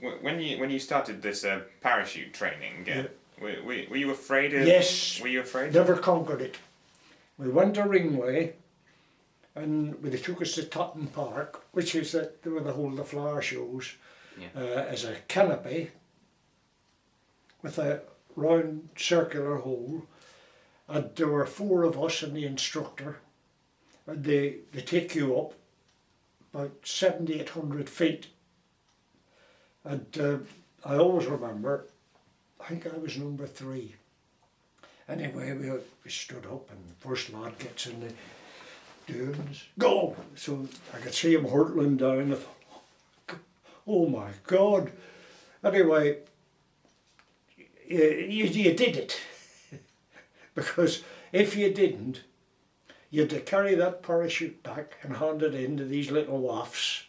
when you started this parachute training, were you afraid of? Yes. Were you afraid? Never conquered it. We went to Ringway, and they took us to Totton Park, which is where they hold the flower shows, as a canopy with a round circular hole, and there were 4 of us and the instructor, and they take you up about 700-800 feet, and I always remember, I think I was number 3. Anyway, we stood up, and the first lad gets in the dunes, go! So I could see him hurtling down. I thought, oh my God! Anyway, you did it. Because if you didn't, you had to carry that parachute back and hand it in to these little wafts.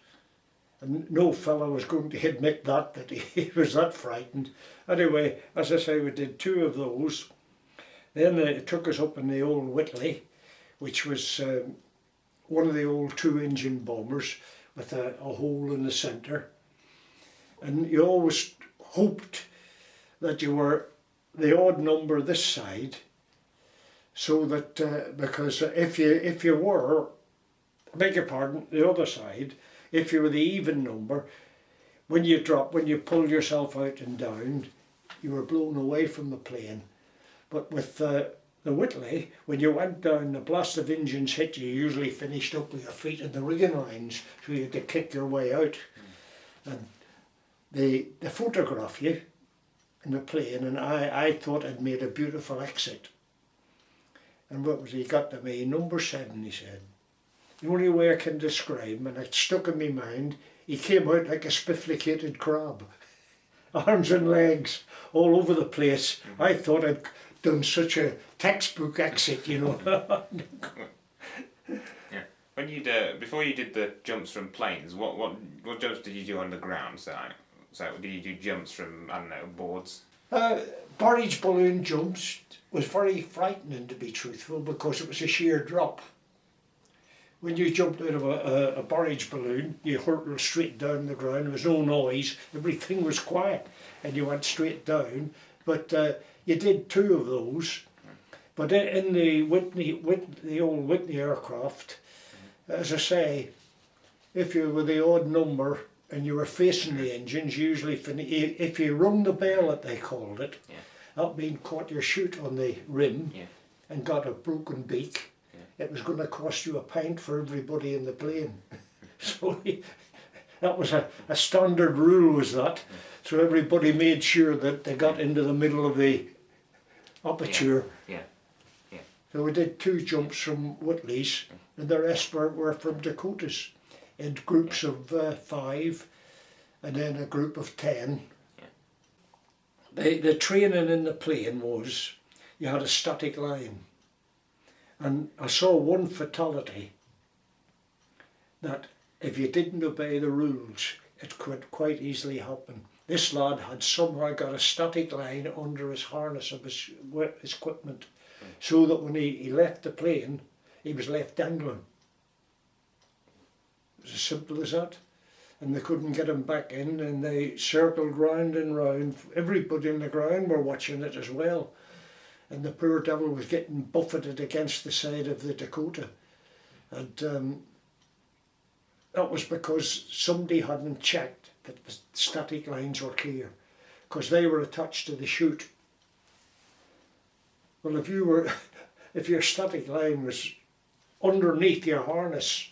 And no fellow was going to admit that he was that frightened. Anyway, as I say, we did 2 of those. Then it took us up in the old Whitley, which was one of the old 2-engine bombers with a hole in the centre. And you always hoped that you were the odd number this side, so that because if you were, I beg your pardon, the other side, if you were the even number, when you pulled yourself out and down, you were blown away from the plane. But with the Whitley, when you went down, the blast of engines hit you, usually finished up with your feet in the rigging lines, so you had to kick your way out. And they photograph you in the plane, and I thought I'd made a beautiful exit. And what was he got to me? Number 7, he said. The only way I can describe him, and it stuck in my mind, he came out like a spifflicated crab. Arms and legs all over the place. I thought I'd done such a textbook exit, you know. Yeah. When you before you did the jumps from planes, what jumps did you do on the ground? So did you do jumps from, I don't know, boards? Barrage balloon jumps was very frightening, to be truthful, because it was a sheer drop. When you jumped out of a barrage balloon, you hurtled straight down the ground. There was no noise, everything was quiet, and you went straight down. But you did 2 of those. But in the old Whitney aircraft, as I say, if you were the odd number and you were facing the engines, usually if you rung the bell, that they called it, that means caught your chute on the rim and got a broken beak, it was going to cost you £1 for everybody in the plane. So that was a standard rule, was that. So everybody made sure that they got into the middle of the aperture. So we did 2 jumps from Whitleys, and the rest were from Dakotas, in groups of 5, and then a group of 10. The training in the plane was, you had a static line. And I saw one fatality, that if you didn't obey the rules, it could quite easily happen. This lad had somehow got a static line under his harness of his equipment, so that when he left the plane, he was left dangling. It was as simple as that. And they couldn't get him back in, and they circled round and round. Everybody on the ground were watching it as well. And the poor devil was getting buffeted against the side of the Dakota. And that was because somebody hadn't checked that the static lines were clear, because they were attached to the chute. Well, if your static line was underneath your harness,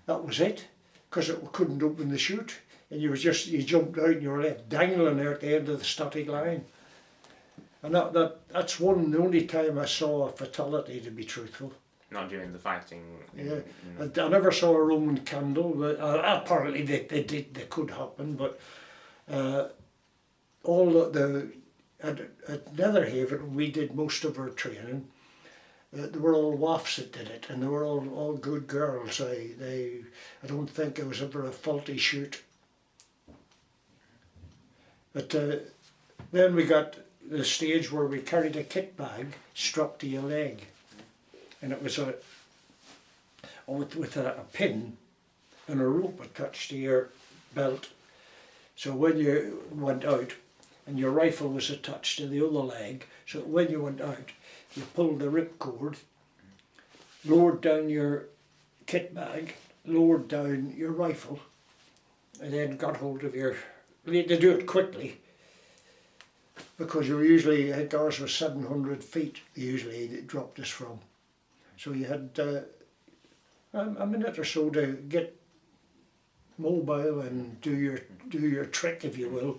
that was it, because it couldn't open the chute, and you jumped out and you were left dangling there at the end of the static line. And that's the only time I saw a fatality, to be truthful. Not during the fighting. I never saw a Roman candle. But, apparently they could happen, but at Netherhaven we did most of our training. They were all wafts that did it, and they were all good girls. I don't think it was ever a faulty shoot. But then we got the stage where we carried a kit bag strapped to your leg, and it was with a pin and a rope attached to your belt. So when you went out, and your rifle was attached to the other leg, so when you went out, you pulled the ripcord, lowered down your kit bag, lowered down your rifle, and then got hold of your, you had to do it quickly, because you were usually, I think ours was 700 feet, usually it dropped us from. So you had a minute or so to get mobile and do your trick, if you will.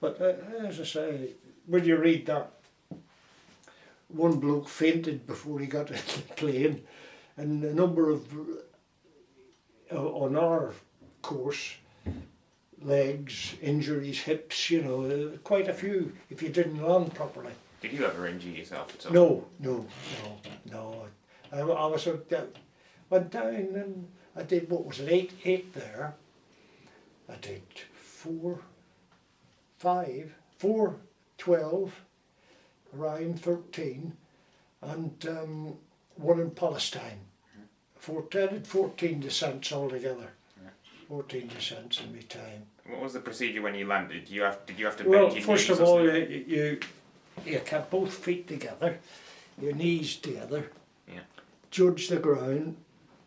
But as I say, when you read that, one bloke fainted before he got in the plane, and a number of, on our course, legs, injuries, hips, you know, quite a few if you didn't land properly. Did you ever injure yourself at all? No. I was went down and I did, what was it, eight there. I did 4, 12, around 13, and one in Palestine. I did 14 descents altogether. 14 descents in my time. What was the procedure when you landed? Did you have to bend Well, your first knees of or all, something? you kept both feet together, your knees together, Yeah. judged the ground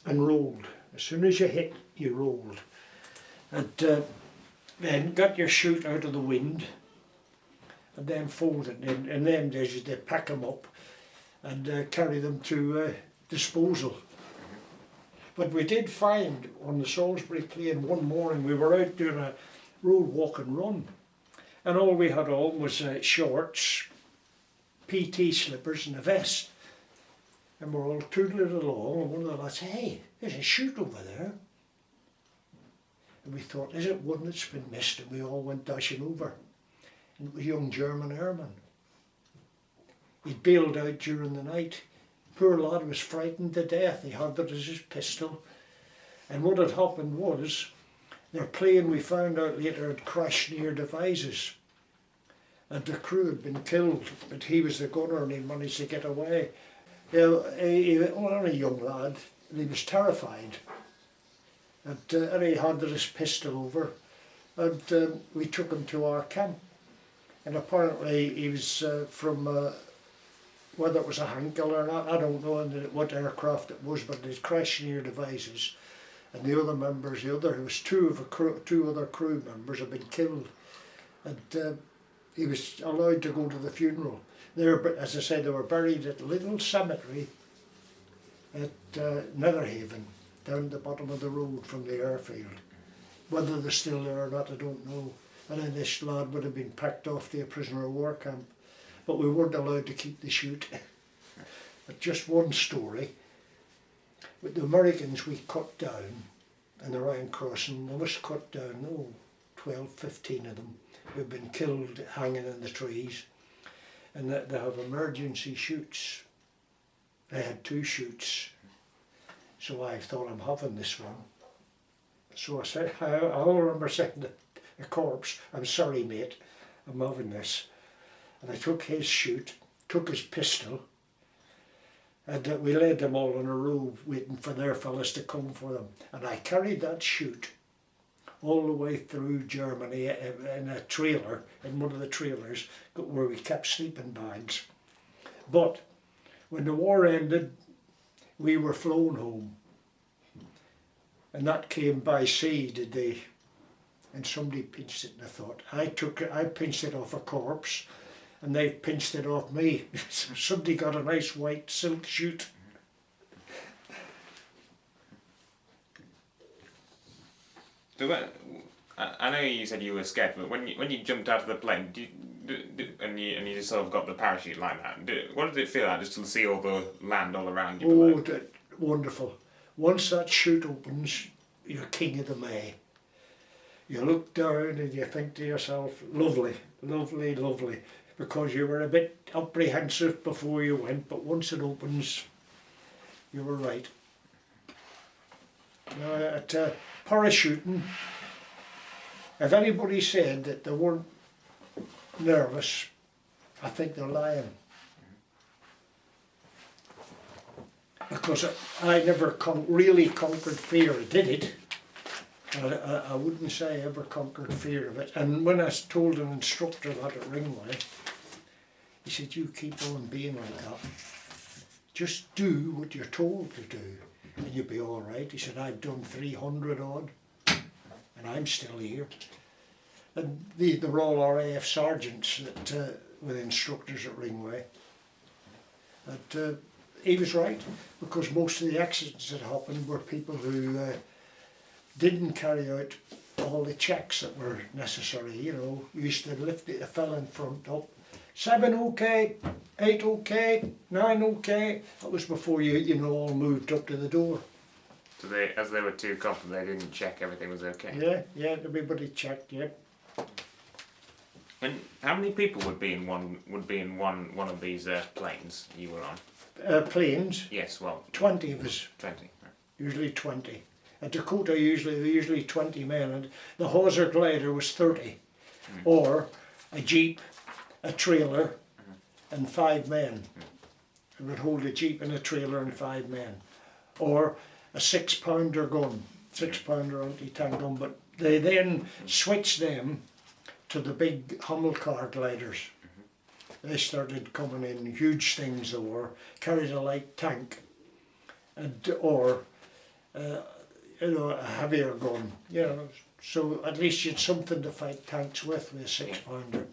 and rolled. As soon as you hit, you rolled. And then got your chute out of the wind and then folded. In them days they pack them up and carry them to disposal. But we did find on the Salisbury Plain one morning, we were out doing a road walk and run, and all we had on was shorts, PT slippers and a vest. And we're all tootling along, and one of the lads said, "Hey, there's a chute over there." And we thought, is it one that's been missed? And we all went dashing over. And it was a young German airman. He'd bailed out during the night. Poor lad was frightened to death. He had it as his pistol. And what had happened was, their plane, we found out later, had crashed near Devizes. And the crew had been killed, but he was the gunner and he managed to get away. He was only a young lad, and he was terrified. And he handed his pistol over, and we took him to our camp. And apparently he was from, whether it was a Hankel or not, I don't know what aircraft it was, but it crashed near Devizes. And the other members, there was two other crew members had been killed. And he was allowed to go to the funeral. As I said, they were buried at a little cemetery at Netherhaven, down the bottom of the road from the airfield. Whether they're still there or not, I don't know. And then this lad would have been packed off to a prisoner of war camp. But we weren't allowed to keep the chute. But just one story. With the Americans we cut down in the Rhine crossing, we must cut down, 12, 15 of them who've been killed hanging in the trees. And they have emergency chutes. They had 2 chutes. So I thought, I'm having this one. So I said, I remember saying to the corpse, "I'm sorry mate, I'm having this." And I took his chute, took his pistol, and we laid them all in a row waiting for their fellas to come for them. And I carried that chute all the way through Germany in a trailer, in one of the trailers where we kept sleeping bags. But when the war ended, we were flown home. And that came by sea, did they? And somebody pinched it, and I thought, I pinched it off a corpse, and they pinched it off me. Somebody got a nice white silk chute. So I know you said you were scared, but when you jumped out of the plane, and you sort of got the parachute like that, what did it feel like just to see all the land all around you? Oh, wonderful. Once that chute opens, you're king of the May. You look down and you think to yourself, lovely, lovely, lovely, because you were a bit apprehensive before you went, but once it opens, you were right. Now, at parachuting, if anybody said that they weren't nervous, I think they're lying. Because I never really conquered fear. I did it, I wouldn't say I ever conquered fear of it. And when I told an instructor that at Ringway, he said, you keep on being like that. Just do what you're told to do and you'll be all right. He said, I've done 300 odd and I'm still here. And the Royal RAF sergeants that were instructors at Ringway, that he was right, because most of the accidents that happened were people who didn't carry out all the checks that were necessary. You know, you used to lift the fella in front up, 7 okay, 8 okay, 9 okay. That was before you all moved up to the door. So as they were too confident, they didn't check everything was okay. Yeah, everybody checked. Yeah. And how many people would be in one of these planes you were on? Planes. Yes, well, 20 of us. 20. Usually 20. At Dakota, usually 20 men, and the hawser glider was 30, or a jeep, a trailer, and 5 men. It would hold a jeep and a trailer and 5 men, or a 6-pounder gun, 6-pounder anti-tank gun. But they then switched them to the big Hamilcar gliders. They started coming in, huge things they were, carried a light tank, or a heavier gun, so at least you had something to fight tanks with a 6-pounder.